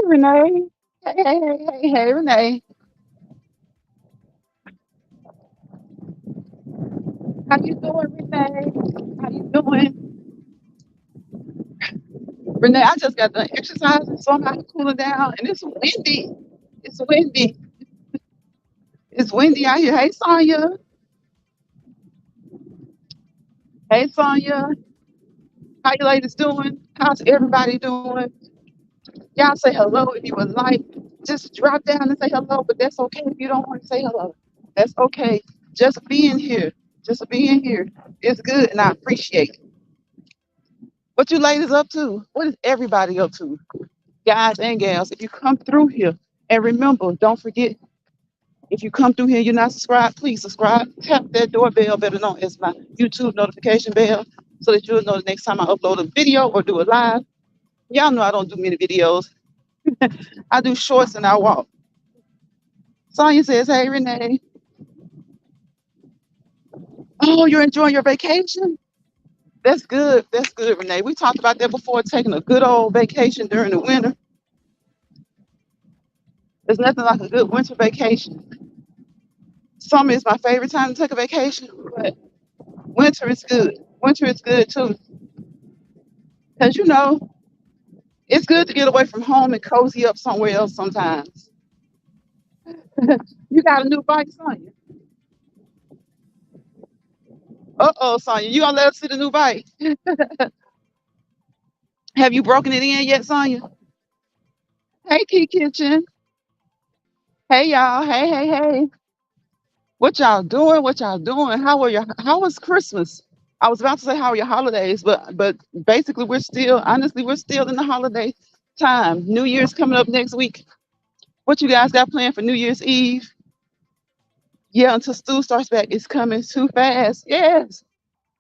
Renee. Hey, Renee. How you doing, Renee? How you doing? Renee, I just got done exercising, so I'm out here cooling down, and it's windy. It's windy. It's windy out here. Hey, Sonya. Hey, Sonya. How you ladies doing? How's everybody doing? Y'all say hello if you would like. Just drop down and say hello, but that's okay if you don't want to say hello. That's okay. Just being here, just being here is good, and I appreciate it. What you ladies up to? What is everybody up to? Guys and gals, if you come through here, and remember, don't forget, if you come through here, you're not subscribed, please subscribe. Tap that doorbell, better known as my YouTube notification bell, so that you'll know the next time I upload a video or do a live. Y'all know I don't do many videos. I do shorts and I walk. Sonya says, hey, Renee. Oh, you're enjoying your vacation? That's good. That's good, Renee. We talked about that before, taking a good old vacation during the winter. There's nothing like a good winter vacation. Summer is my favorite time to take a vacation, but winter is good. Winter is good too, because it's good to get away from home and cozy up somewhere else sometimes. You got a new bike, Sonya? Uh-oh, Sonya, you gonna let us see the new bike? Have you broken it in yet, Sonya? Hey, Key Kitchen. Hey, y'all. Hey. What y'all doing? What y'all doing? How was Christmas? I was about to say how are your holidays, but basically we're still in the holiday time. New Year's coming up next week. What you guys got planned for New Year's Eve? Yeah, until school starts back, it's coming too fast. Yes.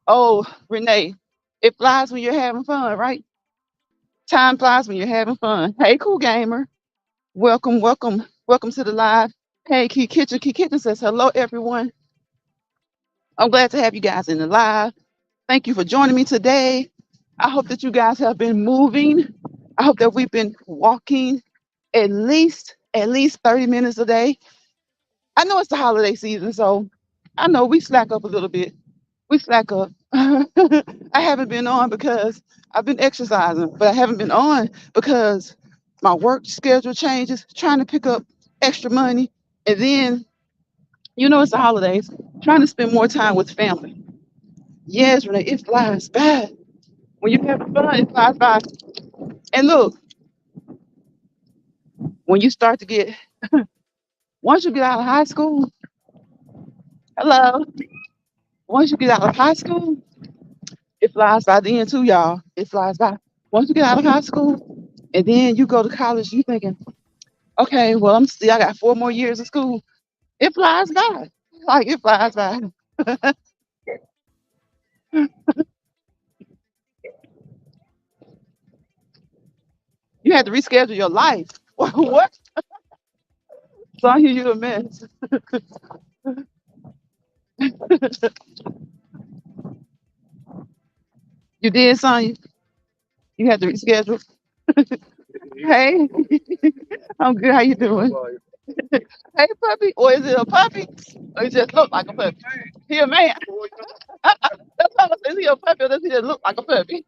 Oh, Renee, it flies when you're having fun, right? Time flies when you're having fun. Hey, cool gamer. Welcome to the live. Hey, Key Kitchen. Key Kitchen says hello, everyone. I'm glad to have you guys in the live. Thank you for joining me today. I hope that you guys have been moving. I hope that we've been walking at least 30 minutes a day. I know it's the holiday season, so I know we slack up a little bit. We slack up. I haven't been on because I've been exercising, but I haven't been on because my work schedule changes, trying to pick up extra money. And then, it's the holidays, trying to spend more time with family. Yes, Renee, it flies by. When you're having fun, it flies by. And look, when you start to get, once you get out of high school, hello, once you get out of high school, it flies by then too, y'all. It flies by. Once you get out of high school and then you go to college, you thinking, okay, well, I got 4 more years of school. It flies by. Like it flies by. You had to reschedule your life. What? So I hear you a mess. You did, Sonya? You had to reschedule. Hey, I'm good. How you doing? Hey, puppy. Or is it a puppy? Or it just look like a puppy? He a man. That's what I said. Is he a puppy or does he just look like a puppy?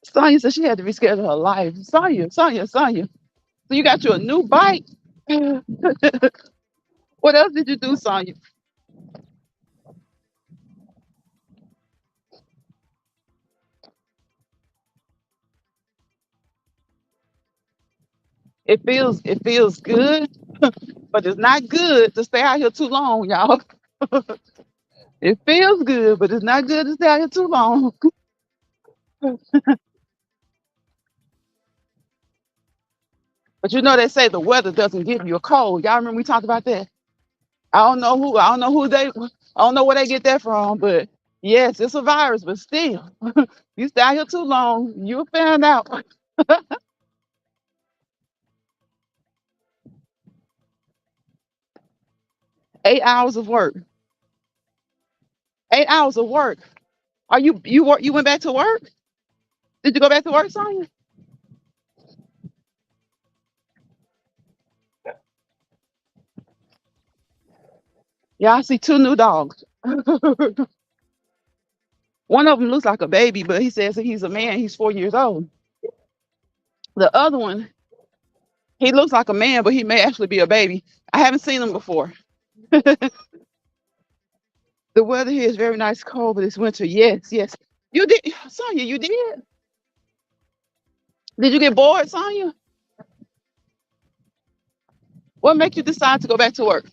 Sonya said she had to reschedule her life. Sonya. So you got you a new bike. What else did you do, Sonya? It feels good, but it's not good to stay out here too long, y'all. It feels good, but it's not good to stay out here too long. But they say the weather doesn't give you a cold. Y'all remember we talked about that? I don't know where they get that from, but yes, it's a virus, but still, you stay out here too long, you'll find out. 8 hours of work. 8 hours of work. Are you work? You went back to work? Did you go back to work, Sonya? Yeah, I see two new dogs. One of them looks like a baby, but he says that he's a man. He's 4 years old. The other one, he looks like a man, but he may actually be a baby. I haven't seen him before. The weather here is very nice, cold, but it's winter. Yes, yes. You did, Sonya. You did. Did you get bored, Sonya? What made you decide to go back to work?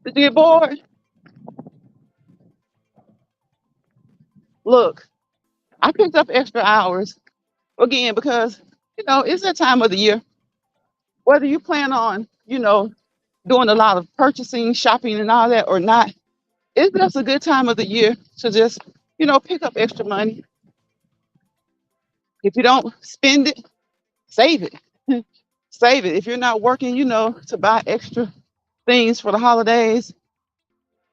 Did you get bored? Look, I picked up extra hours again because it's that time of the year. Whether you plan on doing a lot of purchasing, shopping, and all that or not, it's just a good time of the year to just pick up extra money. If you don't spend it, save it. Save it. If you're not working, to buy extra things for the holidays,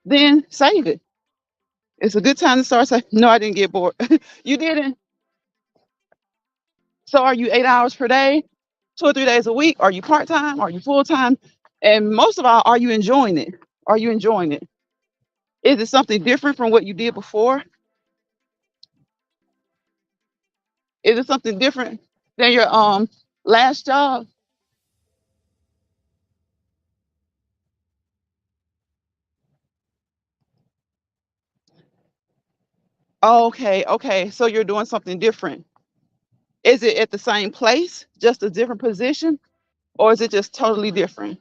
then save it. It's a good time to start saying, no, I didn't get bored. You didn't. So are you 8 hours per day, 2 or 3 days a week? Are you part time? Are you full time? And most of all, are you enjoying it? Are you enjoying it? Is it something different from what you did before? Is it something different than your last job? Okay, okay. So you're doing something different. Is it at the same place, just a different position, or is it just totally different?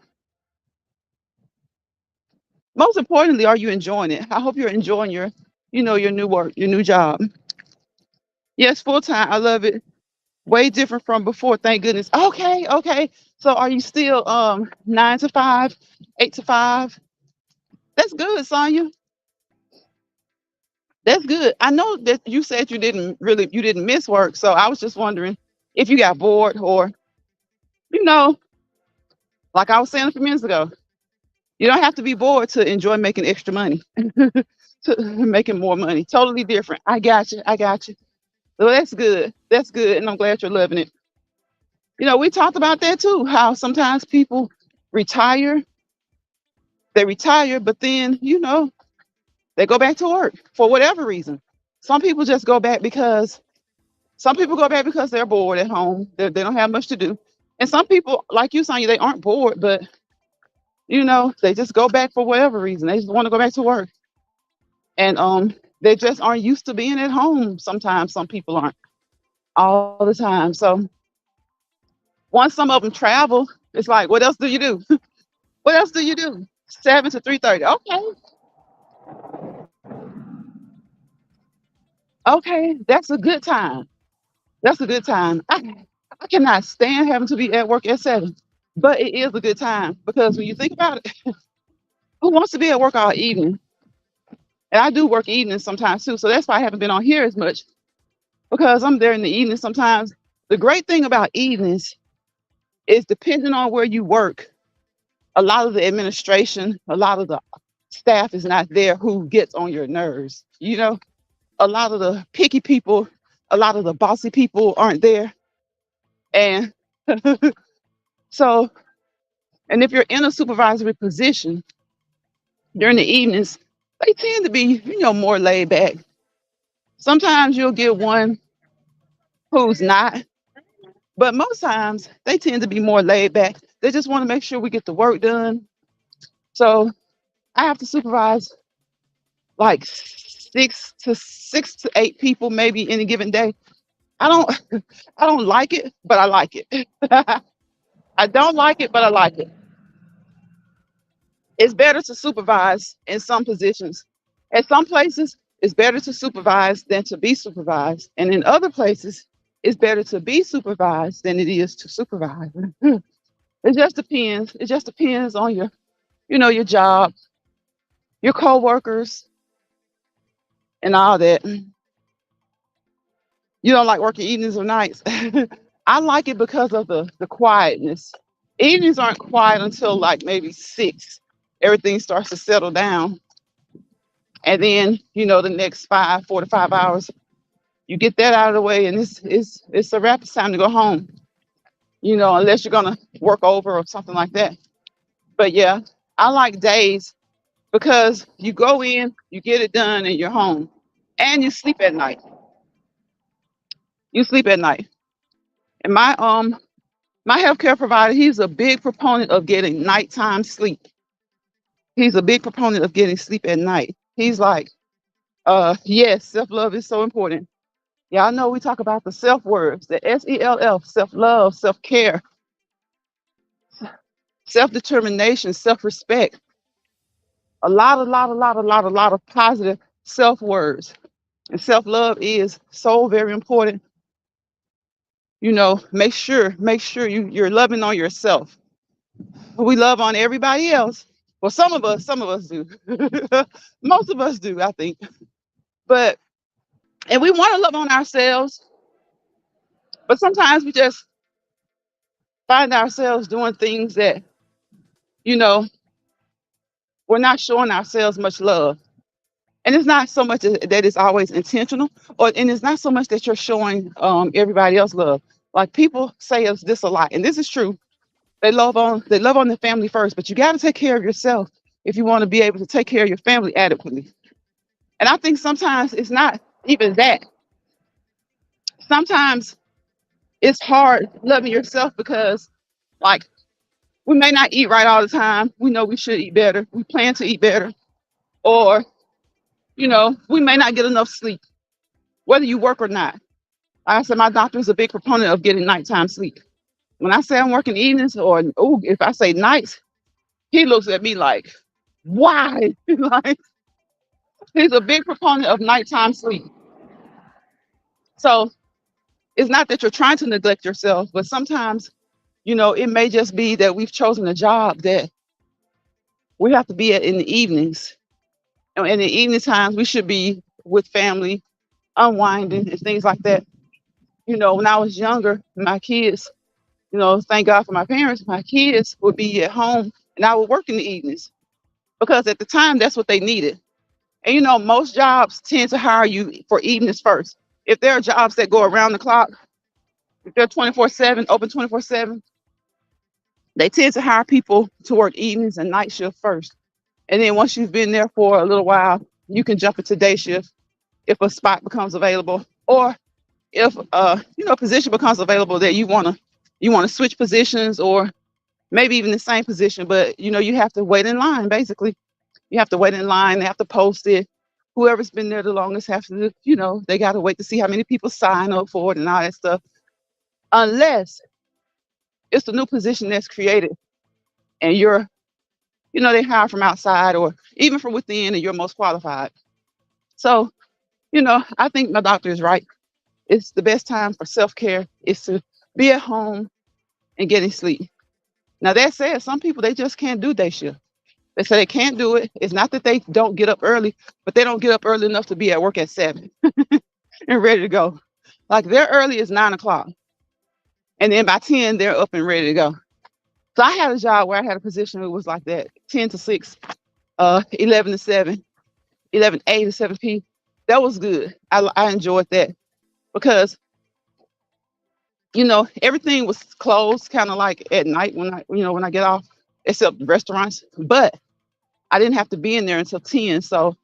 Most importantly, are you enjoying it? I hope you're enjoying your new work, your new job. Yes, full time. I love it. Way different from before. Thank goodness. Okay, okay. So are you still 9 to 5, 8 to 5? That's good, Sonya. That's good. I know that you said you didn't miss work. So I was just wondering if you got bored or, you know, like I was saying a few minutes ago, you don't have to be bored to enjoy making extra money, to making more money. Totally different. I got you. I got you. So that's good. That's good. And I'm glad you're loving it. We talked about that too, how sometimes people retire, they retire, but then, they go back to work for whatever reason. Some people just go back because some people go back because they're bored at home. They don't have much to do. And some people, like you, Sonya, they aren't bored, but they just go back for whatever reason. They just want to go back to work. And they just aren't used to being at home. Sometimes some people aren't all the time. So once some of them travel, it's like, what else do you do? What else do you do? 7 to 3:30. Okay, okay, that's a good time. That's a good time. I cannot stand having to be at work at 7, but it is a good time because when you think about it, who wants to be at work all evening? And I do work evenings sometimes too, so that's why I haven't been on here as much because I'm there in the evening sometimes. The great thing about evenings is depending on where you work, a lot of the administration, a lot of the staff is not there who gets on your nerves. A lot of the picky people, a lot of the bossy people aren't there. And so, and if you're in a supervisory position during the evenings, they tend to be, more laid back. Sometimes you'll get one who's not, but most times they tend to be more laid back. They just want to make sure we get the work done. So I have to supervise like 6 to 8 people maybe in a given day. I don't I don't like it, but I like it. I don't like it, but I like it. It's better to supervise in some positions. At some places, it's better to supervise than to be supervised. And in other places, it's better to be supervised than it is to supervise. It just depends. It just depends on your job, your coworkers, and all that. You don't like working evenings or nights. I like it because of the quietness. Evenings aren't quiet until like maybe 6. Everything starts to settle down. And then, the next 4 to 5 hours, you get that out of the way, and it's a wrap. It's time to go home. Unless you're gonna work over or something like that. But yeah, I like days because you go in, you get it done, and you're home, and you sleep at night. You sleep at night. And my healthcare provider, he's a big proponent of getting nighttime sleep. He's a big proponent of getting sleep at night. He's like, yes, self-love is so important. Y'all know we talk about the self words, the SELF, self-love, self-care, self-determination, self-respect. A lot of positive self-words. And self-love is so very important. Make sure you're loving on yourself. We love on everybody else. Well, some of us do. Most of us do, I think. But and we want to love on ourselves, but sometimes we just find ourselves doing things that, you know, we're not showing ourselves much love. And it's not so much that it's always intentional, and it's not so much that you're showing everybody else love. Like people say us this a lot, and this is true. They love on the family first, but you got to take care of yourself if you want to be able to take care of your family adequately. And I think sometimes it's not even that. Sometimes it's hard loving yourself because, like, we may not eat right all the time. We know we should eat better. We plan to eat better, or we may not get enough sleep, whether you work or not. Like I said, my doctor is a big proponent of getting nighttime sleep. When I say I'm working evenings, or if I say nights, he looks at me like, why? Like, he's a big proponent of nighttime sleep. So it's not that you're trying to neglect yourself, but sometimes, it may just be that we've chosen a job that we have to be at in the evenings. And in the evening times, we should be with family, unwinding and things like that. When I was younger, my kids, thank God for my parents, my kids would be at home and I would work in the evenings because at the time that's what they needed. And most jobs tend to hire you for evenings first. If there are jobs that go around the clock, if they're 24/7, open 24/7, they tend to hire people to work evenings and night shift first. And then once you've been there for a little while, you can jump into day shift if a spot becomes available, or if a position becomes available that you want to switch positions, or maybe even the same position, but you have to wait in line. Basically, you have to wait in line. They have to post it. Whoever's been there the longest has to, they got to wait to see how many people sign up for it and all that stuff. Unless it's a new position that's created and they hire from outside or even from within, and you're most qualified. So, I think my doctor is right. It's the best time for self care is to be at home and getting sleep. Now that said, some people they just can't do day shift. They say they can't do it. It's not that they don't get up early, but they don't get up early enough to be at work at 7 and ready to go. Like their early is 9 o'clock, and then by 10 they're up and ready to go. So I had a job where I had a position that was like that, 10 to 6, 11 to 7, 11 a to 7 p. That was good. I enjoyed that because everything was closed kind of like at night when I get off, except restaurants. But I didn't have to be in there until 10. So if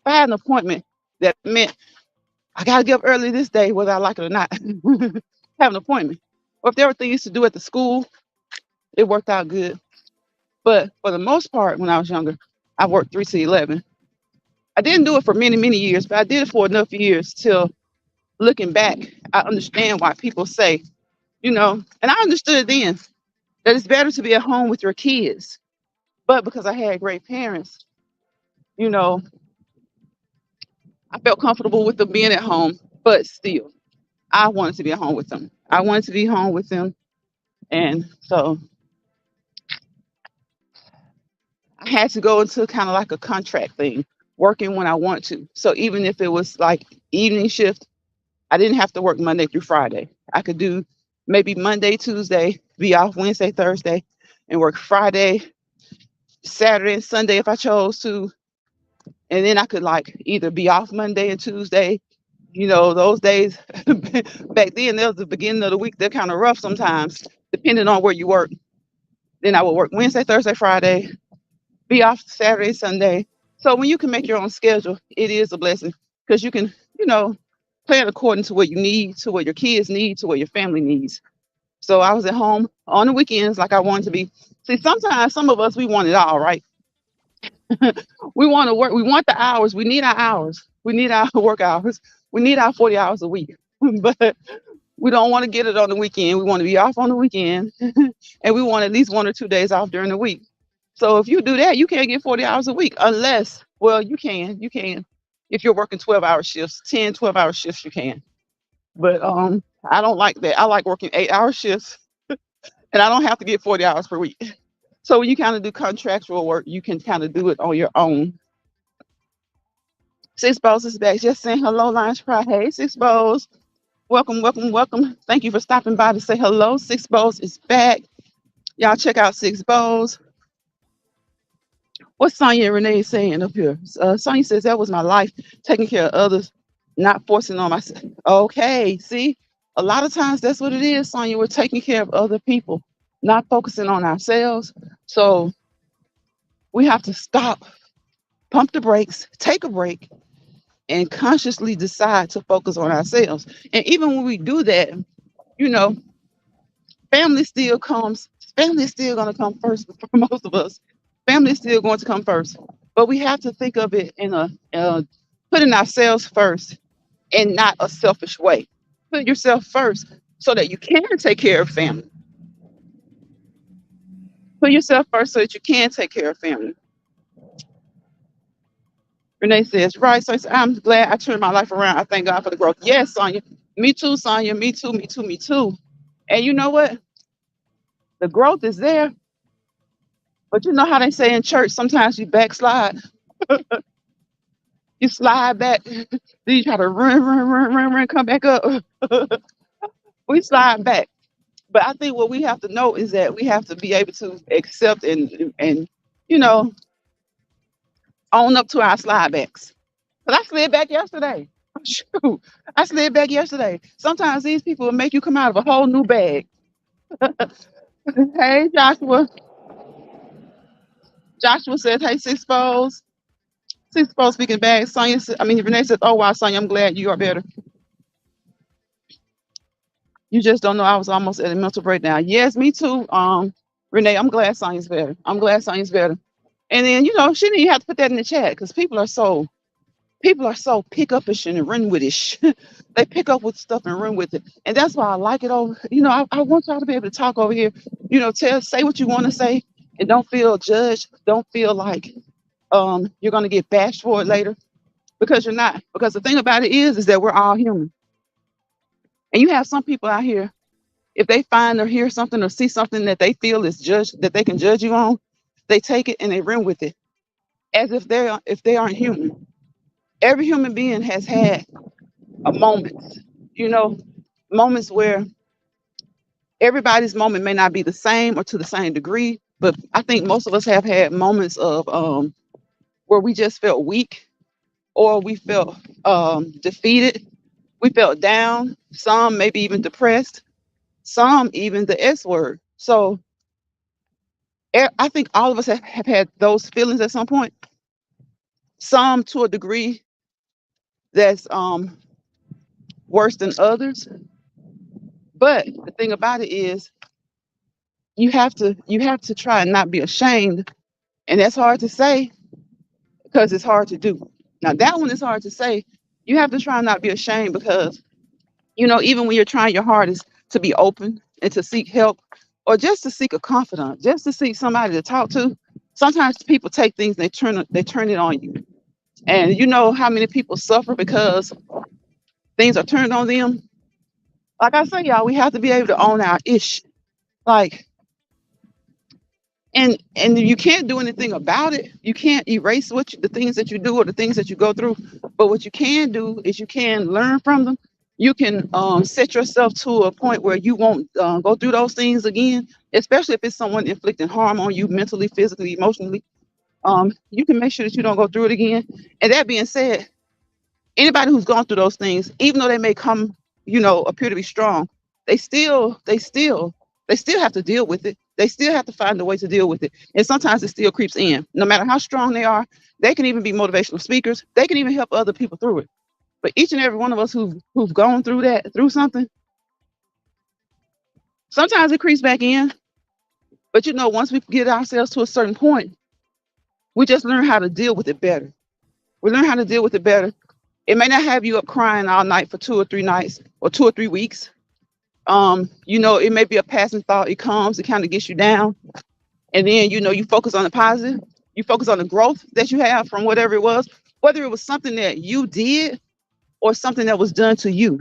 I had an appointment, that meant I gotta get up early this day, whether I like it or not. Have an appointment. Or if there were things to do at the school, it worked out good. But for the most part, when I was younger, I worked 3 to 11. I didn't do it for many, many years, but I did it for enough years till looking back, I understand why people say, and I understood then that it's better to be at home with your kids. But because I had great parents, you know, I felt comfortable with them being at home, but still, I wanted to be at home with them. I wanted to be home with them. And so I had to go into kind of like a contract thing, working when I want to. So even if it was like evening shift, I didn't have to work Monday through Friday. I could do maybe Monday, Tuesday, be off Wednesday, Thursday, and work Friday, Saturday, and Sunday if I chose to. And then I could like either be off Monday and Tuesday. Those days back then, that was the beginning of the week. They're kind of rough sometimes, depending on where you work. Then I would work Wednesday, Thursday, Friday, be off Saturday, Sunday. So when you can make your own schedule, it is a blessing because you can, you know, plan according to what you need, to what your kids need, to what your family needs. So I was at home on the weekends like I wanted to be. See, sometimes some of us, we want it all, right? We want to work. We want the hours. We need our hours. We need our work hours. We need our 40 hours a week. But we don't want to get it on the weekend. We want to be off on the weekend. And we want at least 1 or 2 days off during the week. So if you do that, you can't get 40 hours a week unless, well, you can. You can. If you're working 12-hour shifts, 10, 12-hour shifts, you can. But I don't like that. I like working 8-hour shifts and I don't have to get 40 hours per week. So when you kind of do contractual work, you can kind of do it on your own. Six Bows is back. Just saying hello, Lions Pride. Hey, Six Bows. Welcome, welcome, welcome. Thank you for stopping by to say hello. Six Bows is back. Y'all check out Six Bows. What's Sonya and Renee saying up here? Sonya says that was my life, taking care of others, not forcing on myself. Okay, see, a lot of times that's what it is, Sonya. We're taking care of other people, not focusing on ourselves. So we have to stop, pump the brakes, take a break, and consciously decide to focus on ourselves. And even when we do that, you know, family still comes. Family is still going to come first for most of us. Family is still going to come first. But we have to think of it in putting ourselves first in not a selfish way. Put yourself first so that you can take care of family. Put yourself first so that you can take care of family. Renee says, right. So I'm glad I turned my life around. I thank God for the growth. Yes, Sonya. Me too, Sonya. Me too, me too, me too. And you know what? The growth is there. But you know how they say in church, sometimes you backslide. You slide back. Then you try to run, come back up. We slide back. But I think what we have to know is that we have to be able to accept and you know, own up to our slide backs. But I slid back yesterday. Shoot, I slid back yesterday. Sometimes these people will make you come out of a whole new bag. Hey, Joshua. Joshua says, hey, Six Bows. Six Bows speaking back. Sonya, Renee says, oh, wow, Sonya, I'm glad you are better. You just don't know I was almost at a mental breakdown. Yes, me too. Renee, I'm glad Sonya's better. I'm glad Sonya's better. And then, she didn't even have to put that in the chat because people are so pick upish and run with it. They pick up with stuff and run with it. And that's why I like it. I want y'all to be able to talk over here, say what you want to say and don't feel judged. Don't feel like you're going to get bashed for it later because you're not. Because the thing about it is that we're all human. And you have some people out here, if they find or hear something or see something that they feel is judged, that they can judge you on, they take it and they run with it as if they aren't human. Every human being has had a moment, moments where everybody's moment may not be the same or to the same degree, but I think most of us have had moments of where we just felt weak or we felt defeated. We felt down, some maybe even depressed, some even the S word. So I think all of us have had those feelings at some point, some to a degree that's worse than others. But the thing about it is you have to try and not be ashamed. And that's hard to say because it's hard to do. Now that one is hard to say. You have to try and not be ashamed because, even when you're trying your hardest to be open and to seek help or just to seek a confidant, just to seek somebody to talk to, sometimes people take things and they turn it on you. And you know how many people suffer because things are turned on them. Like I say, y'all, we have to be able to own our ish. Like, and you can't do anything about it. You can't erase the things that you do or the things that you go through. But what you can do is you can learn from them. You can set yourself to a point where you won't go through those things again, especially if it's someone inflicting harm on you mentally, physically, emotionally. You can make sure that you don't go through it again. And that being said, anybody who's gone through those things, even though they may come, appear to be strong, they still have to deal with it. They still have to find a way to deal with it. And sometimes it still creeps in. No matter how strong they are, they can even be motivational speakers. They can even help other people through it. But each and every one of us who've gone through through something, sometimes it creeps back in. But once we get ourselves to a certain point, we just learn how to deal with it better. We learn how to deal with it better. It may not have you up crying all night for 2 or 3 nights or 2 or 3 weeks. It may be a passing thought. It comes, it kind of gets you down. And then, you focus on the positive. You focus on the growth that you have from whatever it was, whether it was something that you did or something that was done to you.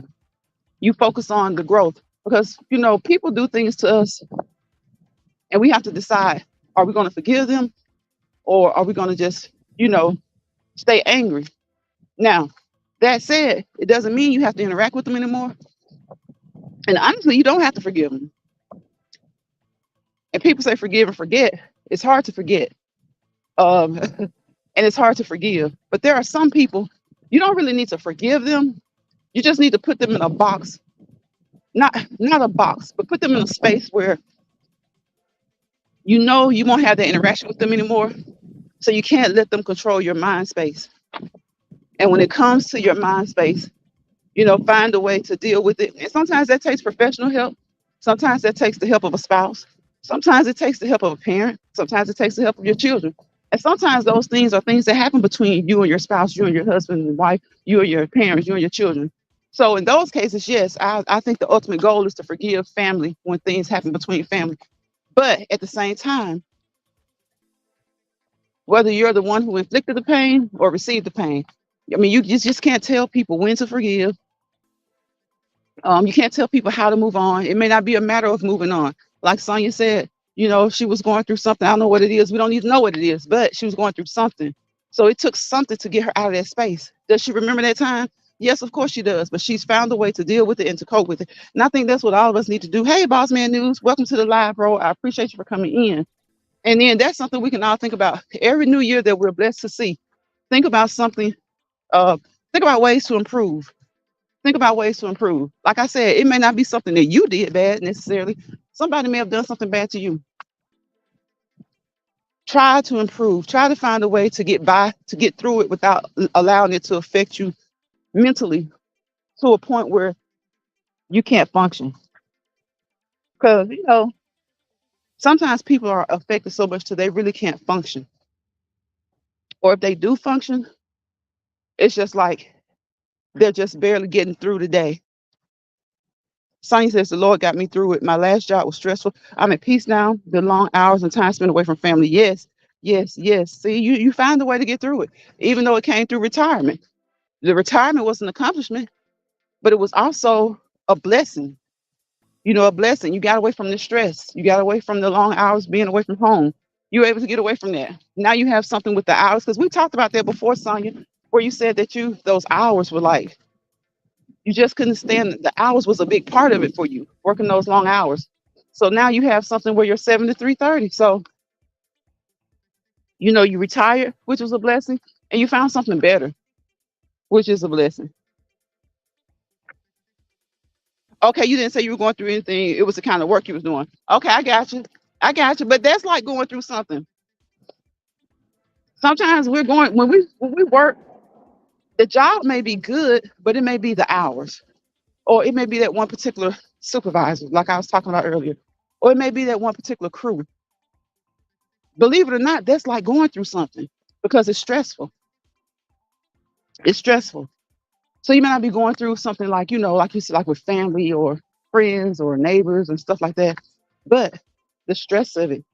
You focus on the growth because, people do things to us and we have to decide, are we going to forgive them or are we going to just, stay angry? Now, that said, it doesn't mean you have to interact with them anymore. And honestly, you don't have to forgive them. And people say forgive and forget. It's hard to forget. Um, and it's hard to forgive. But there are some people, you don't really need to forgive them. You just need to put them in a box. Not a box, but put them in a space where you won't have that interaction with them anymore. So you can't let them control your mind space. And when it comes to your mind space, find a way to deal with it. And sometimes that takes professional help. Sometimes that takes the help of a spouse. Sometimes it takes the help of a parent. Sometimes it takes the help of your children. And sometimes those things are things that happen between you and your spouse, you and your husband and wife, you and your parents, you and your children. So in those cases, yes, I think the ultimate goal is to forgive family when things happen between family. But at the same time, whether you're the one who inflicted the pain or received the pain, I mean, you just can't tell people when to forgive. You can't tell people how to move on. It may not be a matter of moving on. Like Sonia said, she was going through something. I don't know what it is. We don't need to know what it is, but she was going through something. So it took something to get her out of that space. Does she remember that time? Yes, of course she does. But she's found a way to deal with it and to cope with it. And I think that's what all of us need to do. Hey, Boss Man News, welcome to the live, bro. I appreciate you for coming in. And then that's something we can all think about every new year that we're blessed to see. Think about something. Uh, think about ways to improve. Think about ways to improve. Like I said, it may not be something that you did bad necessarily. Somebody may have done something bad to you. Try to improve. Try to find a way to get by, to get through it without allowing it to affect you mentally to a point where you can't function. Because, sometimes people are affected so much till they really can't function. Or if they do function, it's just like they're just barely getting through the day. Sonya says, the Lord got me through it. My last job was stressful. I'm at peace now. The long hours and time spent away from family. Yes, yes, yes. See, you found a way to get through it, even though it came through retirement. The retirement was an accomplishment, but it was also a blessing. A blessing. You got away from the stress. You got away from the long hours being away from home. You were able to get away from that. Now you have something with the hours, because we talked about that before, Sonya, where you said that those hours were like, you just couldn't stand the hours was a big part of it for you, working those long hours. So now you have something where you're 7 to 3:30. So, you retired, which was a blessing, and you found something better, which is a blessing. Okay, you didn't say you were going through anything. It was the kind of work you was doing. Okay, I got you. I got you. But that's like going through something. Sometimes when we work, the job may be good, but it may be the hours. Or it may be that one particular supervisor, like I was talking about earlier. Or it may be that one particular crew. Believe it or not, that's like going through something because it's stressful. It's stressful. So you may not be going through something like, like you said, like with family or friends or neighbors and stuff like that. But the stress of it,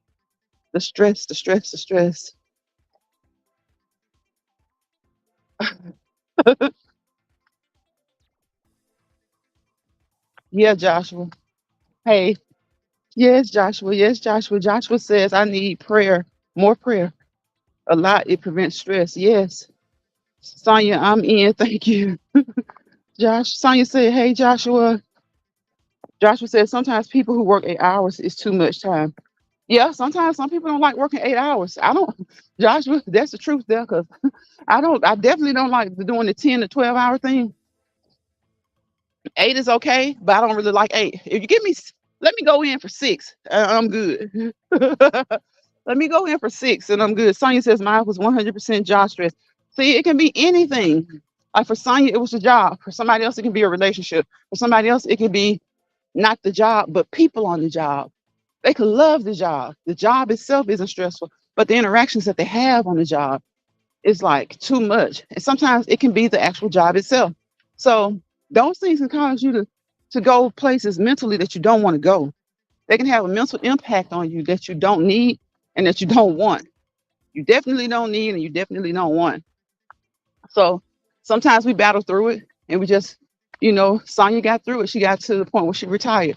the stress, the stress, the stress. Yeah, Joshua. Hey, yes, Joshua. Yes, Joshua. Joshua says, I need prayer, more prayer. A lot. It prevents stress. Yes. Sonya, I'm in. Thank you. Sonya said, hey, Joshua. Joshua said, sometimes people who work 8 hours is too much time. Yeah, sometimes some people don't like working 8 hours. I don't, Joshua, that's the truth there, because I definitely don't like doing the 10 to 12 hour thing. 8 is okay, but I don't really like 8. If you give me, let me go in for 6, I'm good. Let me go in for 6 and I'm good. Sonya says mine was 100% job stress. See, it can be anything. Like for Sonya, it was a job. For somebody else, it can be a relationship. For somebody else, it can be not the job, but people on the job. They could love the job. The job itself isn't stressful, but the interactions that they have on the job is like too much. And sometimes it can be the actual job itself. So those things can cause you to go places mentally that you don't want to go. They can have a mental impact on you that you don't need and that you don't want. You definitely don't need and you definitely don't want. So sometimes we battle through it and we just, Sonya got through it. She got to the point where she retired.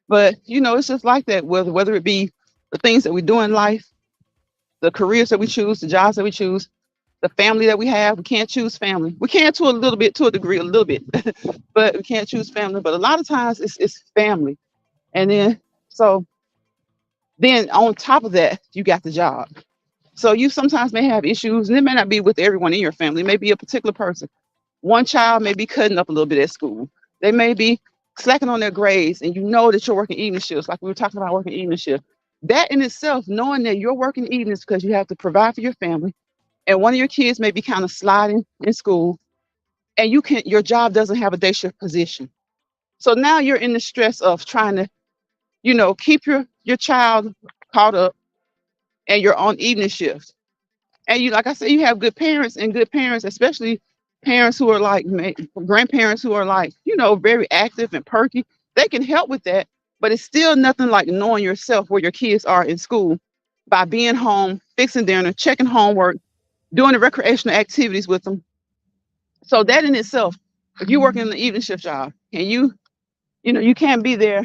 But it's just like that, whether it be the things that we do in life, the careers that we choose, the jobs that we choose, the family that we have. We can't choose family. We can to a little bit, to a degree, a little bit, but we can't choose family. But a lot of times it's family. And then on top of that, you got the job. So you sometimes may have issues, and it may not be with everyone in your family. It may be a particular person. One child may be cutting up a little bit at school. They may be slacking on their grades, and you know that you're working evening shifts, like we were talking about working evening shift. That in itself, knowing that you're working evenings because you have to provide for your family, and one of your kids may be kind of sliding in school, and your job doesn't have a day shift position. So now you're in the stress of trying to, keep your child caught up, and you're on evening shift. And you, like I said, you have good parents, especially parents who are like grandparents who are like, very active and perky. They can help with that, but it's still nothing like knowing yourself where your kids are in school by being home, fixing dinner, checking homework, doing the recreational activities with them. So that in itself, if you're working in the evening shift job and you can't be there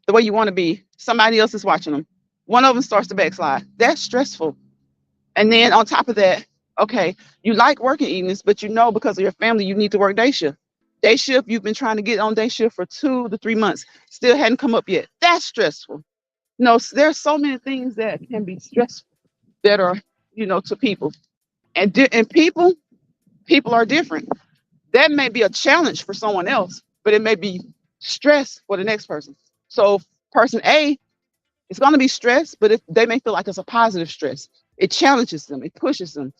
the way you want to be, somebody else is watching them. One of them starts to backslide. That's stressful. And then on top of that, okay, you like working evenings, but because of your family, you need to work day shift. Day shift, you've been trying to get on day shift for 2 to 3 months, still hadn't come up yet. That's stressful. No, there's so many things that can be stressful that are, to people. And people are different. That may be a challenge for someone else, but it may be stress for the next person. So person A is going to be stressed, but they may feel like it's a positive stress. It challenges them. It pushes them.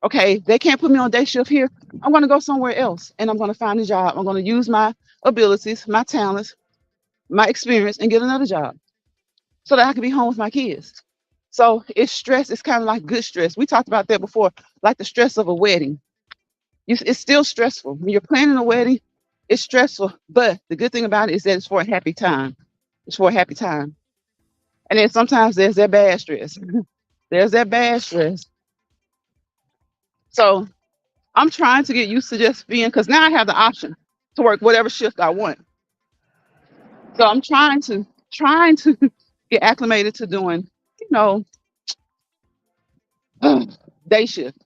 Okay, they can't put me on day shift here. I'm going to go somewhere else and I'm going to find a job. I'm going to use my abilities, my talents, my experience, and get another job so that I can be home with my kids. So it's stress. It's kind of like good stress. We talked about that before, like the stress of a wedding. It's still stressful. When you're planning a wedding, it's stressful. But the good thing about it is that it's for a happy time. It's for a happy time. And then sometimes there's that bad stress. There's that bad stress. So I'm trying to get used to just being, because now I have the option to work whatever shift I want. So I'm trying to get acclimated to doing, you know, day shift.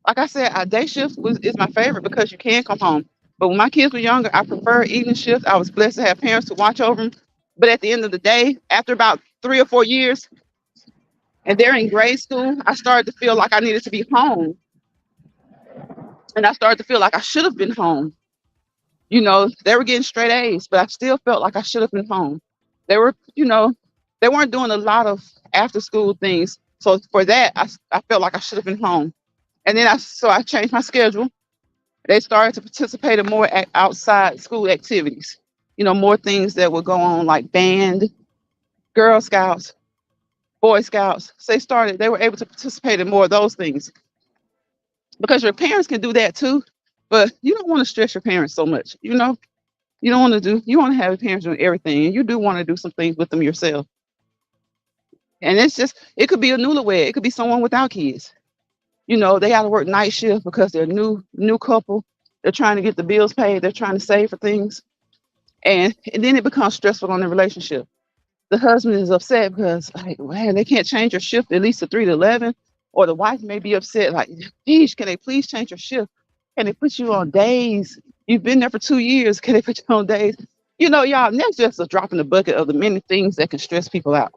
Like I said, our day shift is my favorite because you can come home. But when my kids were younger, I preferred evening shift. I was blessed to have parents to watch over them. But at the end of the day, after about 3 or 4 years, and they're in grade school, I started to feel like I needed to be home. And I started to feel like I should have been home. They were getting straight A's, but I still felt like I should have been home. They were, they weren't doing a lot of after school things. So for that, I felt like I should have been home. And then I changed my schedule. They started to participate in more outside school activities, more things that would go on like band, Girl Scouts, Boy Scouts. So they were able to participate in more of those things because your parents can do that too, but you don't want to stress your parents so much. You don't want to you want to have your parents doing everything, and you do want to do some things with them yourself. And it could be a newlywed, it could be someone without kids. They got to work night shift because they're new couple. They're trying to get the bills paid. They're trying to save for things, and then it becomes stressful on the relationship. The husband is upset because, like, man, they can't change your shift at least to 3 to 11, or the wife may be upset, like, geez, can they please change your shift? Can they put you on days? You've been there for 2 years. Can they put you on days? Y'all, and that's just a drop in the bucket of the many things that can stress people out.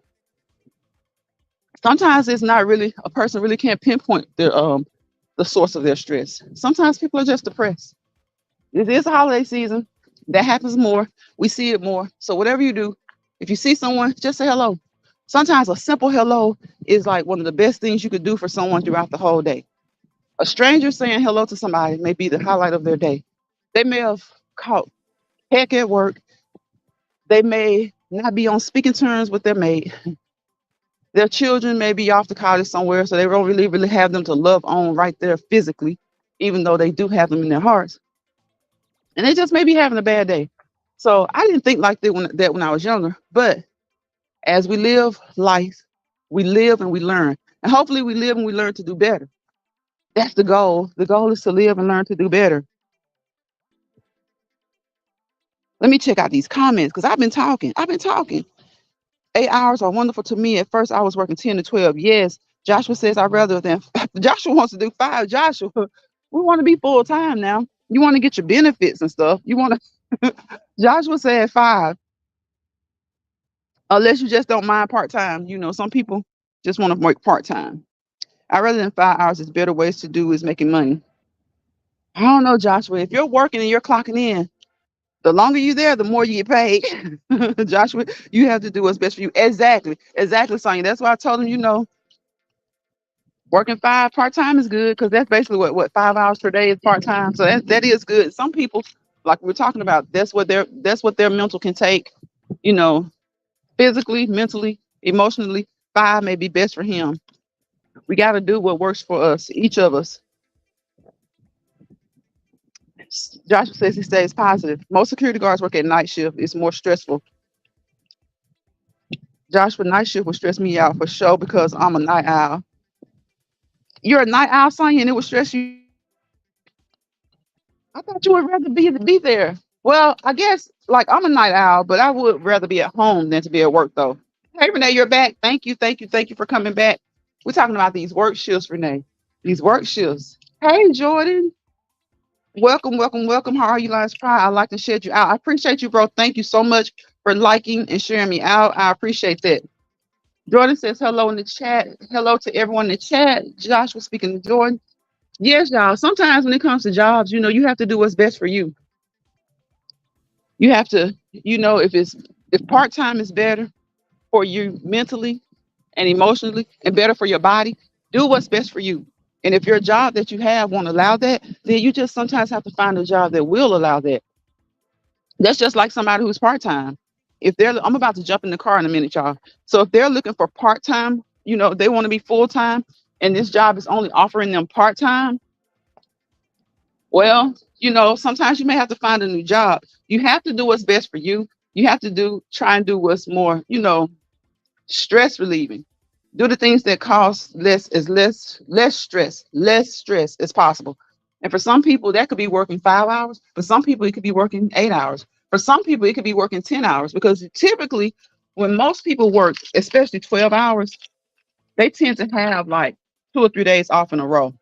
Sometimes it's not really a person really can't pinpoint the source of their stress. Sometimes people are just depressed. It is a holiday season. That happens more. We see it more. So whatever you do, if you see someone, just say hello. Sometimes a simple hello is like one of the best things you could do for someone throughout the whole day. A stranger saying hello to somebody may be the highlight of their day. They may have caught heck at work. They may not be on speaking terms with their mate. Their children may be off to college somewhere, so they don't really have them to love on right there physically, even though they do have them in their hearts. And they just may be having a bad day. So I didn't think like that when I was younger. But as we live life, we live and we learn. And hopefully we live and we learn to do better. That's the goal. The goal is to live and learn to do better. Let me check out these comments because I've been talking. I've been talking. 8 hours are wonderful to me. At first, I was working 10 to 12. Yes. Joshua says I'd rather than Joshua wants to do 5. Joshua, we want to be full time now. You want to get your benefits and stuff. You want to, Joshua said 5, unless you just don't mind part time. You know, some people just want to work part time. I rather than 5 hours, there's better ways to do is making money. I don't know, Joshua. If you're working and you're clocking in, the longer you're there, the more you get paid. Joshua, you have to do what's best for you. Exactly. Exactly, Sonya. That's why I told him, working 5 part time is good because that's basically what 5 hours per day is part time. So that is good. Some people, like we're talking about, that's what their mental can take, you know, physically, mentally, emotionally. 5 may be best for him. We got to do what works for us, each of us. Joshua says he stays positive. Most security guards work at night shift. It's more stressful. Joshua, night shift would stress me out for sure because I'm a night owl. You're a night owl, Sonya, and it would stress you. I thought you would rather be there. Well, I guess like I'm a night owl, but I would rather be at home than to be at work though. Hey Renee, you're back. Thank you, thank you, thank you for coming back. We're talking about these work shifts, Renee. These work shifts. Hey Jordan. Welcome, welcome, welcome. How are you, Lions Pride? I'd like to share you out. I appreciate you, bro. Thank you so much for liking and sharing me out. I appreciate that. Jordan says hello in the chat. Hello to everyone in the chat. Josh was speaking to Jordan. Yes, y'all. Sometimes when it comes to jobs, you have to do what's best for you. You have to, if part-time is better for you mentally and emotionally and better for your body, do what's best for you. And if your job that you have won't allow that, then you just sometimes have to find a job that will allow that. That's just like somebody who's part-time. If I'm about to jump in the car in a minute, y'all. So if they're looking for part-time, they want to be full-time and this job is only offering them part-time, well, sometimes you may have to find a new job. You have to do what's best for you. You have to try and do what's more, stress relieving. Do the things that cause less stress as possible. And for some people, that could be working 5 hours. For some people, it could be working 8 hours. For some people, it could be working 10 hours because typically, when most people work, especially 12 hours, they tend to have like 2 or 3 days off in a row.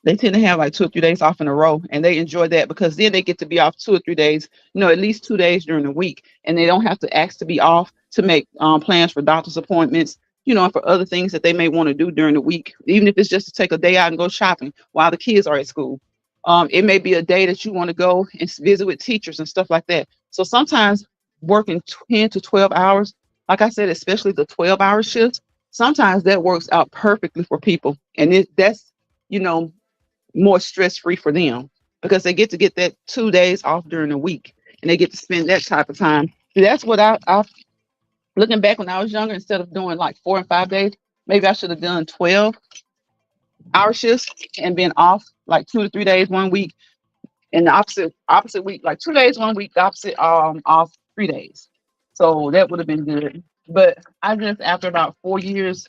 They tend to have like 2 or 3 days off in a row, and they enjoy that because then they get to be off 2 or 3 days, at least 2 days during the week, and they don't have to ask to be off to make plans for doctor's appointments, and for other things that they may want to do during the week, even if it's just to take a day out and go shopping while the kids are at school. It may be a day that you want to go and visit with teachers and stuff like that. So sometimes working 10 to 12 hours, like I said, especially the 12-hour shifts, sometimes that works out perfectly for people, and that's you know more stress free for them because they get to get that 2 days off during the week and they get to spend that type of time. That's what I looking back when I was younger, instead of doing like 4 and 5 days, maybe I should have done 12-hour shifts and been off like 2 to 3 days one week, and the opposite week, like 2 days one week, the opposite off 3 days. So that would have been good. But I just, after about 4 years,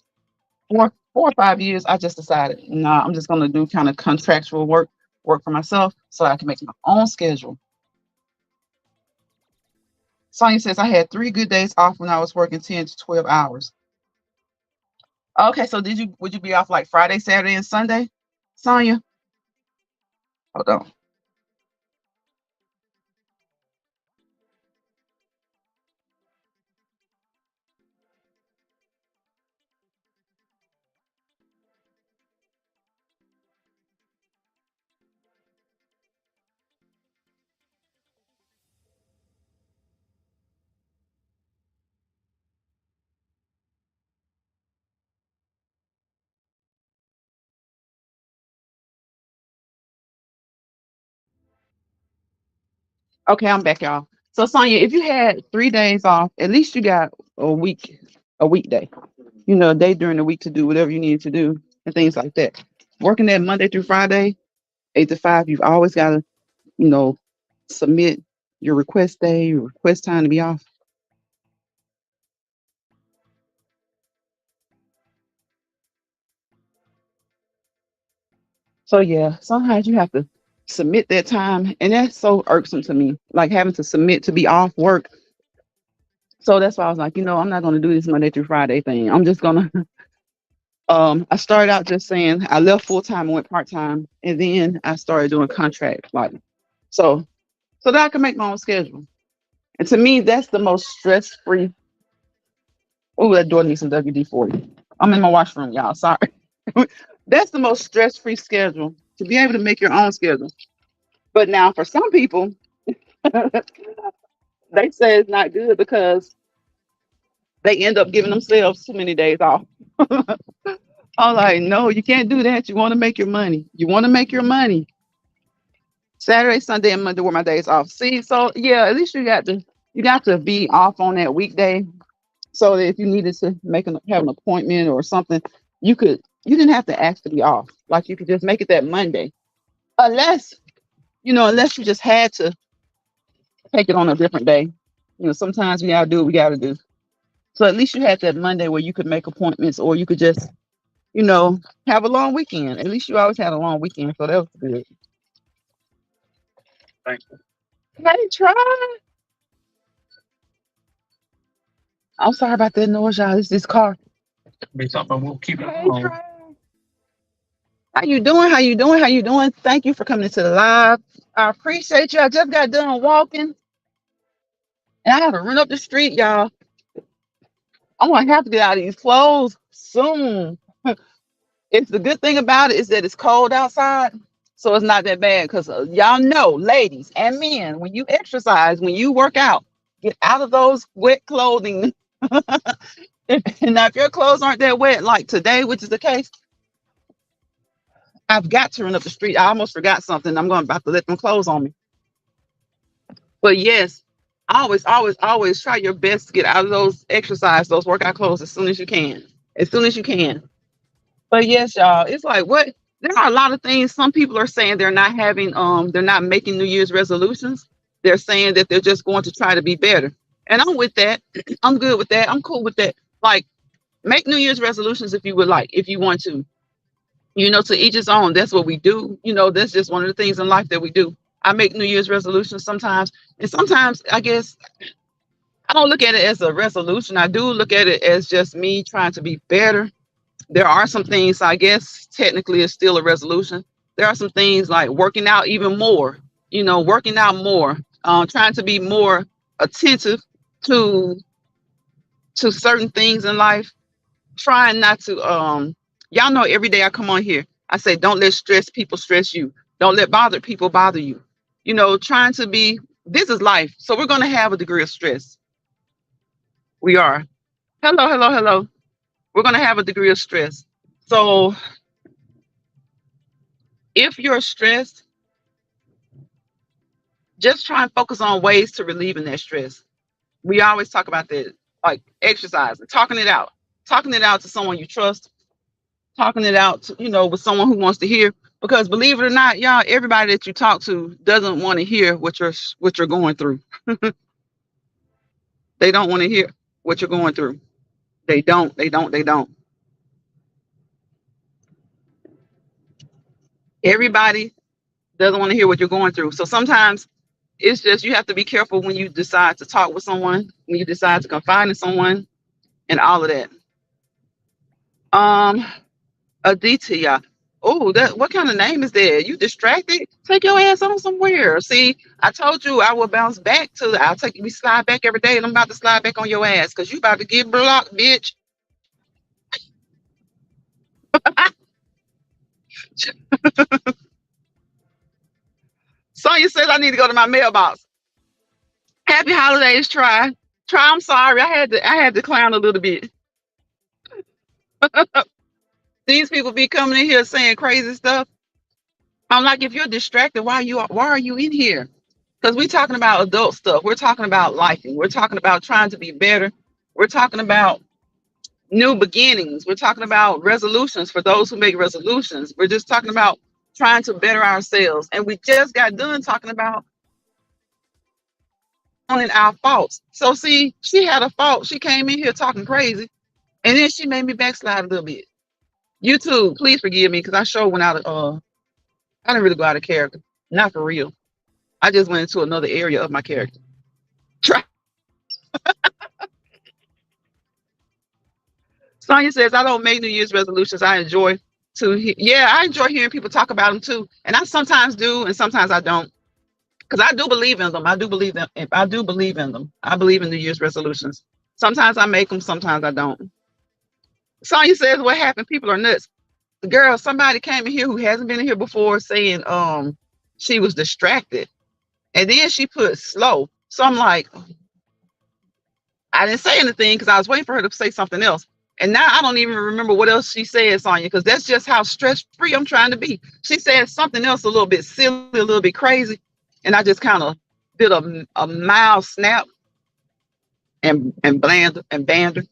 4 or 5 years, I just decided, no, I'm just gonna do kind of contractual work for myself so I can make my own schedule. Sonia says I had 3 good days off when I was working 10 to 12 hours. Okay, so would you be off like Friday, Saturday, and Sunday, Sonia? Hold on. Okay, I'm back, y'all. So Sonya, if you had 3 days off, at least you got a week, a weekday. A day during the week to do whatever you need to do and things like that. Working that Monday through Friday, 8 to 5, you've always got to, you know, submit your request day, your request time to be off. So yeah, sometimes you have to submit that time, and that's so irksome to me. Like having to submit to be off work. So that's why I was like, I'm not gonna do this Monday through Friday thing. I'm just gonna I started out just saying I left full time and went part time, and then I started doing contract like so so that I can make my own schedule. And to me, that's the most stress free. Oh, that door needs some WD 40. I'm in my washroom, y'all. Sorry. That's the most stress free schedule to be able to make your own schedule. But now for some people, they say it's not good because they end up giving themselves too many days off. I'm like, no, you can't do that. You want to make your money. You want to make your money. Saturday, Sunday, and Monday were my days off. See, so yeah, at least you got to be off on that weekday so that if you needed to have an appointment or something, you didn't have to ask to be off. Like you could just make it that Monday. Unless, unless you just had to take it on a different day. Sometimes we gotta do what we gotta do. So at least you had that Monday where you could make appointments or you could just, you know, have a long weekend. At least you always had a long weekend, so that was good. Thank you. Hey, try. I'm sorry about that noise, y'all. It's this car. Be something we'll keep it Hey, on. Try. How you doing? How you doing? How you doing? Thank you for coming into the live. I appreciate you. I just got done walking and I had to run up the street, y'all. I'm gonna have to get out of these clothes soon. It's the good thing about it is that it's cold outside, so it's not that bad. Because y'all know, ladies and men, when you exercise, when you work out, get out of those wet clothing. And now, if your clothes aren't that wet, like today, which is the case, I've got to run up the street. I almost forgot something. I'm going about to let them clothes on me. But yes, always, always, always try your best to get out of those exercise, those workout clothes as soon as you can. As soon as you can. But yes, y'all, it's like what there are a lot of things. Some people are saying they're not making New Year's resolutions. They're saying that they're just going to try to be better. And I'm with that. I'm good with that. I'm cool with that. Like make New Year's resolutions if you would like, if you want to. To each his own. That's what we do. That's just one of the things in life that we do. I make New Year's resolutions sometimes, and sometimes I guess I don't look at it as a resolution. I do look at it as just me trying to be better. There are some things I guess technically is still a resolution. There are some things like working out even more, working out more, trying to be more attentive to certain things in life, trying not to y'all know every day I come on here, I say don't let stress people stress you. Don't let bother people bother you. Trying to be this is life. So we're gonna have a degree of stress. We are. Hello, hello, hello. We're gonna have a degree of stress. So if you're stressed, just try and focus on ways to relieving that stress. We always talk about that, like exercise and talking it out to someone you trust, talking it out to, with someone who wants to hear. Because believe it or not, y'all, everybody that you talk to doesn't want to hear what you're going through. They don't want to hear what you're going through. They don't. They don't. They don't. Everybody doesn't want to hear what you're going through. So sometimes it's just you have to be careful when you decide to talk with someone, when you decide to confide in someone, and all of that. Um, Aditya. Oh, that what kind of name is that? You distracted? Take your ass on somewhere. See, I told you I will bounce back to. I'll take we slide back every day, and I'm about to slide back on your ass because you about to get blocked, bitch. Sonya says I need to go to my mailbox. Happy holidays, try. Try. I'm sorry. I had to clown a little bit. These people be coming in here saying crazy stuff. I'm like, if you're distracted, why are you in here? Because we're talking about adult stuff. We're talking about life. We're talking about trying to be better. We're talking about new beginnings. We're talking about resolutions for those who make resolutions. We're just talking about trying to better ourselves. And we just got done talking about owning our faults. So see, she had a fault. She came in here talking crazy, and then she made me backslide a little bit. YouTube, please forgive me because I sure went out of I didn't really go out of character. Not for real. I just went into another area of my character. Try. Sonya says, I don't make New Year's resolutions. I enjoy yeah, I enjoy hearing people talk about them too. And I sometimes do, and sometimes I don't. Because I do believe in them. I do believe them. If I do believe in them, I believe in New Year's resolutions. Sometimes I make them, sometimes I don't. Sonya says, what happened? People are nuts. Girl, somebody came in here who hasn't been in here before saying she was distracted. And then she put slow. So I'm like, I didn't say anything because I was waiting for her to say something else. And now I don't even remember what else she said, Sonya, because that's just how stress free I'm trying to be. She said something else a little bit silly, a little bit crazy. And I just kind of did a mild snap and bland and banned her.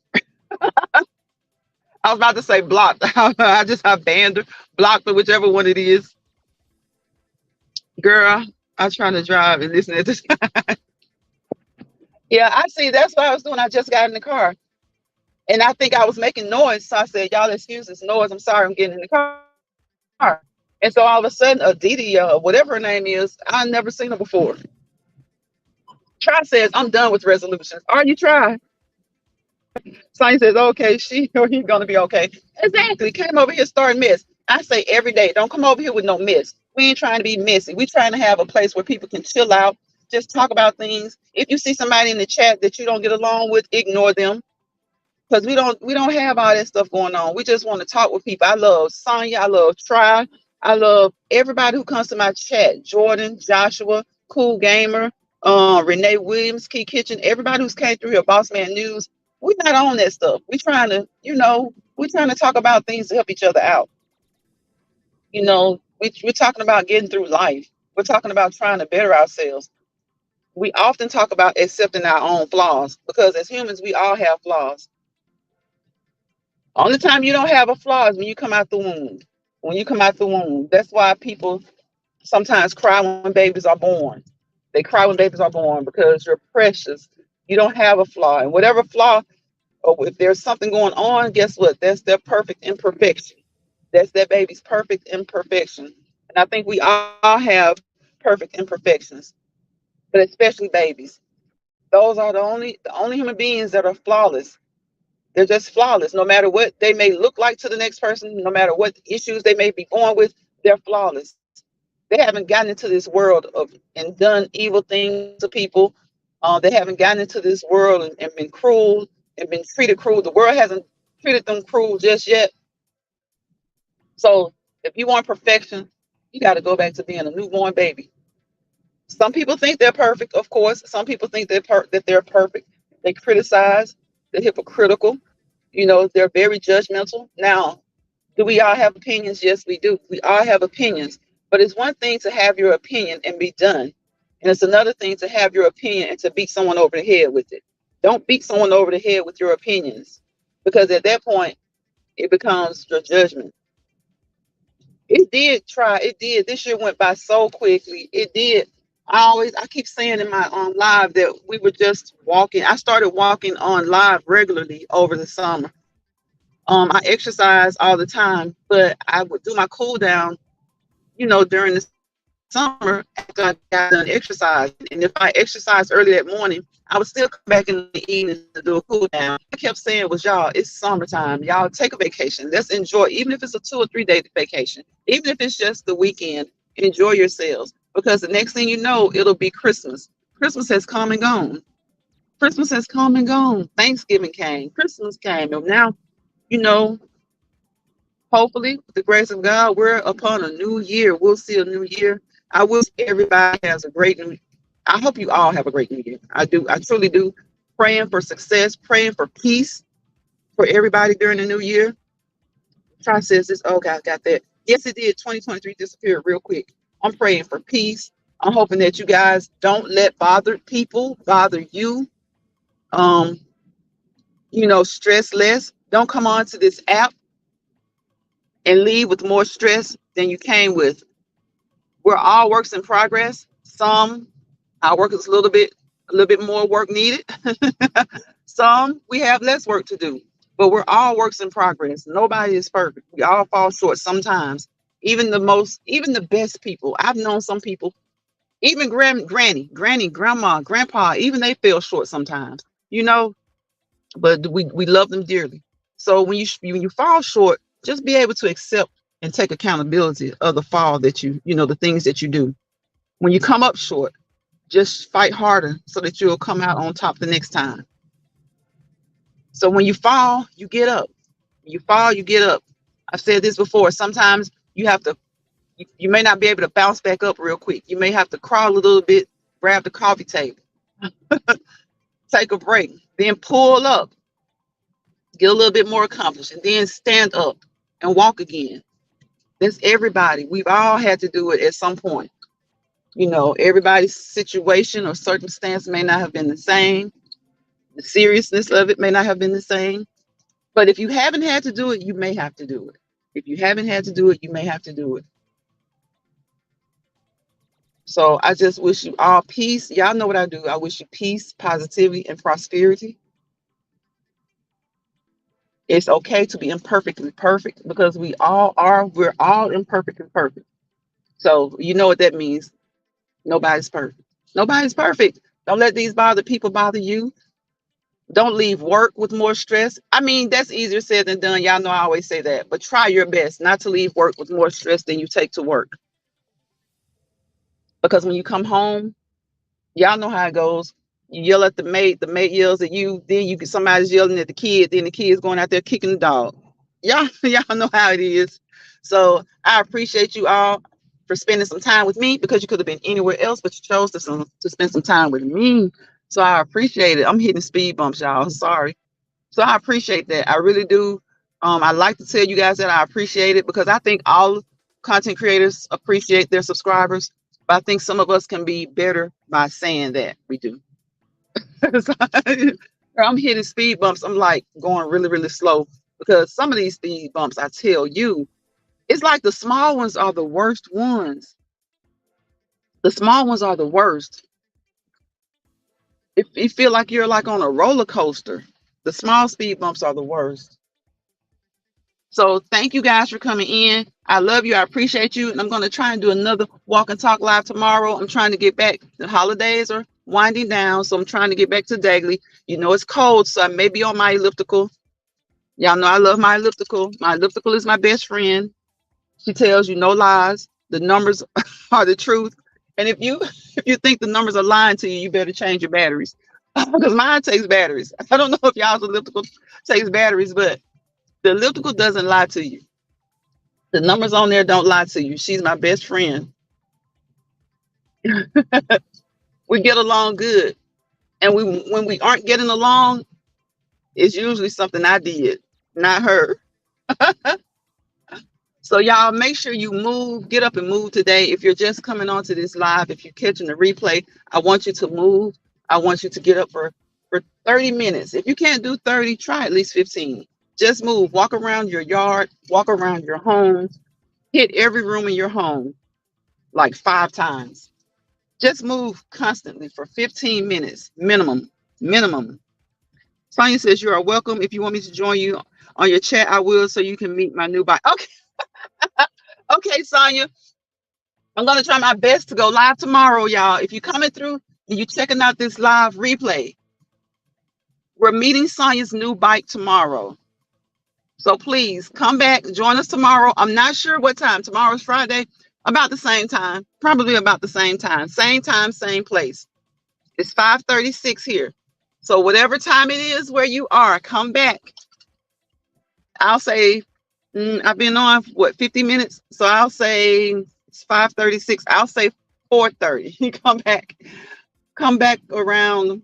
I was about to say blocked. I banned her, blocked her, whichever one it is. Girl, I was trying to drive and listen at this. Yeah, I see. That's what I was doing. I just got in the car. And I think I was making noise. So I said, y'all excuse this noise. I'm sorry I'm getting in the car. And so all of a sudden, Aditi, whatever her name is, I never seen her before. Try says, I'm done with resolutions. Are you trying? Sonya says, okay, she or he's gonna be okay. Exactly. Came over here starting mess. I say every day, don't come over here with no mess. We ain't trying to be messy. We trying to have a place where people can chill out, just talk about things. If you see somebody in the chat that you don't get along with, ignore them. Because we don't have all that stuff going on. We just want to talk with people. I love Sonya. I love Try. I love everybody who comes to my chat. Jordan, Joshua, Cool Gamer, Renee Williams, Key Kitchen, everybody who's came through here, Boss Man News. We're not on that stuff. We're trying to, we're trying to talk about things to help each other out. We're talking about getting through life. We're talking about trying to better ourselves. We often talk about accepting our own flaws because as humans, we all have flaws. Only time you don't have a flaw is when you come out the womb. When you come out the womb. That's why people sometimes cry when babies are born. They cry when babies are born because you're precious. You don't have a flaw. And whatever flaw, or if there's something going on, guess what? That's their perfect imperfection. That's that baby's perfect imperfection. And I think we all have perfect imperfections, but especially babies. Those are the only human beings that are flawless. They're just flawless. No matter what they may look like to the next person, no matter what issues they may be going with, they're flawless. They haven't gotten into this world and done evil things to people. They haven't gotten into this world and been cruel and been treated cruel. The world hasn't treated them cruel just yet. So if you want perfection, you got to go back to being a newborn baby. Some people think they're perfect, of course. Some people think that they're perfect. They criticize. They're hypocritical. They're very judgmental. Now, do we all have opinions? Yes, we do. We all have opinions. But it's one thing to have your opinion and be done. And it's another thing to have your opinion and to beat someone over the head with it. Don't beat someone over the head with your opinions, because at that point, it becomes your judgment. It did. This year went by so quickly. It did. I keep saying in my live that we were just walking. I started walking on live regularly over the summer. I exercise all the time, but I would do my cool down, during the summer after I got done exercise. And if I exercised early that morning, I would still come back in the evening to do a cool down. I kept saying was, y'all, it's summertime. Y'all take a vacation. Let's enjoy, even if it's a 2 or 3 day vacation, even if it's just the weekend, enjoy yourselves. Because the next thing you know, it'll be Christmas. Christmas has come and gone. Christmas has come and gone. Thanksgiving came. Christmas came. And now, you know, hopefully, with the grace of God, we're upon a new year. We'll see a new year. I wish everybody has a great new year. I hope you all have a great new year. I do. I truly do. Praying for success, praying for peace for everybody during the new year. Try says this. Oh, God, got that. Yes, it did. 2023 disappeared real quick. I'm praying for peace. I'm hoping that you guys don't let bothered people bother you. Um, stress less. Don't come on to this app and leave with more stress than you came with. We're all works in progress. Some our work is a little bit more work needed. Some we have less work to do, but we're all works in progress. Nobody is perfect. We all fall short sometimes. Even the best people. I've known some people, even granny, grandma, grandpa, even they fell short sometimes. You know, but we love them dearly. So when you fall short, just be able to accept and take accountability of the fall that the things that you do. When you come up short, just fight harder so that you'll come out on top the next time. So when you fall, you get up. When you fall, you get up. I've said this before. Sometimes you may not be able to bounce back up real quick. You may have to crawl a little bit, grab the coffee table, take a break, then pull up, get a little bit more accomplished, and then stand up and walk again. That's everybody. We've all had to do it at some point. Everybody's situation or circumstance may not have been the same. The seriousness of it may not have been the same. But if you haven't had to do it, you may have to do it. If you haven't had to do it, you may have to do it. So I just wish you all peace. Y'all know what I do. I wish you peace, positivity, and prosperity. It's okay to be imperfectly perfect because we all are. We're all imperfectly perfect. So you know what that means. Nobody's perfect. Nobody's perfect. Don't let these bother people bother you. Don't leave work with more stress. I mean, that's easier said than done. Y'all know I always say that. But try your best not to leave work with more stress than you take to work. Because when you come home, y'all know how it goes. You yell at the maid yells at you, then you get somebody's yelling at the kid, then the kid's going out there kicking the dog. Y'all know how it is. So I appreciate you all for spending some time with me because you could have been anywhere else, but you chose to spend some time with me. So I appreciate it. I'm hitting speed bumps, y'all. Sorry. So I appreciate that. I really do. I like to tell you guys that I appreciate it because I think all content creators appreciate their subscribers. But I think some of us can be better by saying that we do. So, I'm hitting speed bumps. I'm like going really, really slow because some of these speed bumps, I tell you, it's like the small ones are the worst ones. The small ones are the worst. If you feel like you're like on a roller coaster, the small speed bumps are the worst. So thank you guys for coming in. I love you. I appreciate you. And I'm going to try and do another walk and talk live tomorrow. I'm trying to get back. The holidays are winding down. So I'm trying to get back to daily. It's cold. So I may be on my elliptical. Y'all know I love my elliptical. My elliptical is my best friend. She tells you no lies. The numbers are the truth. And if you think the numbers are lying to you, you better change your batteries. Because mine takes batteries. I don't know if y'all's elliptical takes batteries, but the elliptical doesn't lie to you. The numbers on there don't lie to you. She's my best friend. We get along good. And when we aren't getting along, it's usually something I did, not her. So y'all make sure you move, get up and move today. If you're just coming onto this live, if you're catching the replay, I want you to move. I want you to get up for 30 minutes. If you can't do 30, try at least 15. Just move, walk around your yard, walk around your home, hit every room in your home like 5 times. Just move constantly for 15 minutes minimum. Minimum. Sonia says you are welcome. If you want me to join you on your chat, I will so you can meet my new bike. Okay. Okay, Sonia. I'm gonna try my best to go live tomorrow, y'all. If you're coming through and you're checking out this live replay, we're meeting Sonia's new bike tomorrow. So please come back, join us tomorrow. I'm not sure what time. Tomorrow's Friday. About the same time, probably about the same time, same place. It's 5:36 here. So whatever time it is where you are, come back. I'll say, I've been on, 50 minutes? So I'll say it's 5:36. I'll say 4:30. Come back around,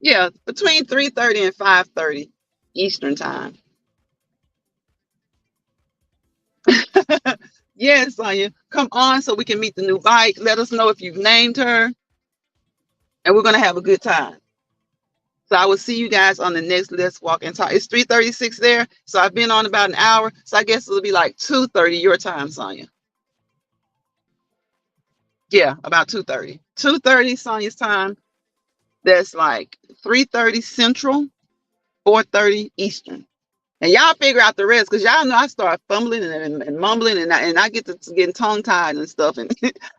yeah, between 3:30 and 5:30 Eastern time. Yes, Sonya. Come on so we can meet the new bike. Let us know if you've named her, and we're gonna have a good time. So I will see you guys on the next Let's Walk and Talk. It's 3:36 there. So I've been on about an hour. So I guess it'll be like 2:30 your time, Sonya. Yeah, about 2:30. 2:30 Sonya's time. That's like 3:30 Central, 4:30 Eastern. And y'all figure out the rest because y'all know I start fumbling and mumbling and I get to getting tongue tied and stuff. And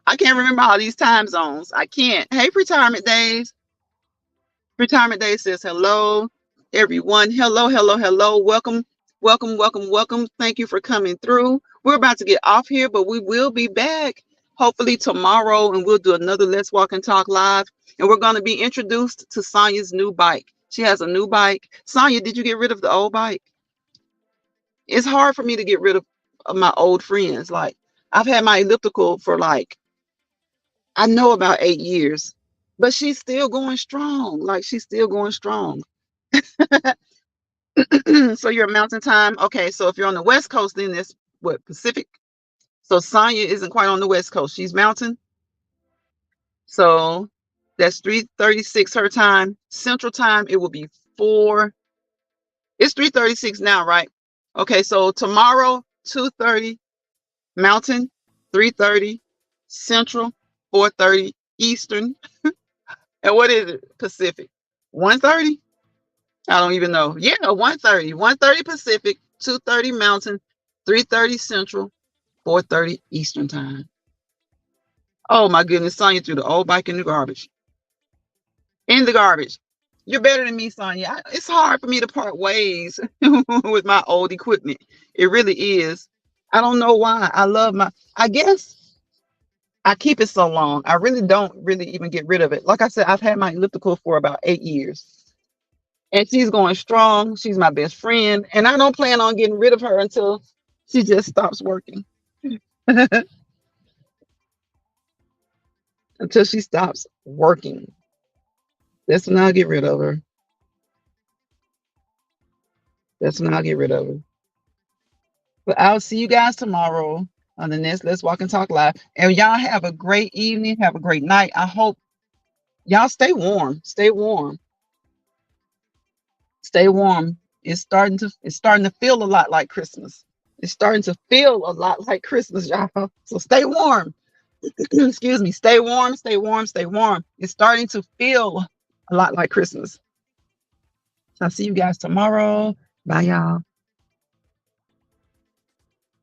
I can't remember all these time zones. I can't. Hey, Retirement Days. Retirement Day says hello, everyone. Hello, hello, hello. Welcome, welcome, welcome, welcome. Thank you for coming through. We're about to get off here, but we will be back hopefully tomorrow and we'll do another Let's Walk and Talk live. And we're going to be introduced to Sonya's new bike. She has a new bike. Sonya, did you get rid of the old bike? It's hard for me to get rid of my old friends. Like, I've had my elliptical for like, I know about 8 years, but she's still going strong. Like, she's still going strong. So you're Mountain Time. Okay, so if you're on the West Coast, then it's what, Pacific? So Sonya isn't quite on the West Coast. She's Mountain. So that's 3:36 her time. Central Time, it will be 4. It's 3:36 now, right? Okay, so tomorrow, 2:30 Mountain, 3:30 Central, 4:30 Eastern. And what is it? Pacific? 1:30? I don't even know. Yeah, 1:30. 1:30 Pacific, 2:30 Mountain, 3:30 Central, 4:30 Eastern time. Oh my goodness, Sonya threw the old bike in the garbage. In the garbage. You're better than me, Sonya. It's hard for me to part ways with my old equipment. It really is. I don't know why. I guess I keep it so long. I really don't really even get rid of it. Like I said, I've had my elliptical for about 8 years. And she's going strong. She's my best friend. And I don't plan on getting rid of her until she just stops working. Until she stops working. That's when I'll get rid of her. That's when I'll get rid of her. But I'll see you guys tomorrow on the next Let's Walk and Talk Live. And y'all have a great evening. Have a great night. I hope y'all stay warm. Stay warm. Stay warm. It's starting to feel a lot like Christmas. It's starting to feel a lot like Christmas, y'all. So stay warm. Excuse me. Stay warm, stay warm, stay warm. It's starting to feel a lot like Christmas. So I'll see you guys tomorrow. Bye, y'all.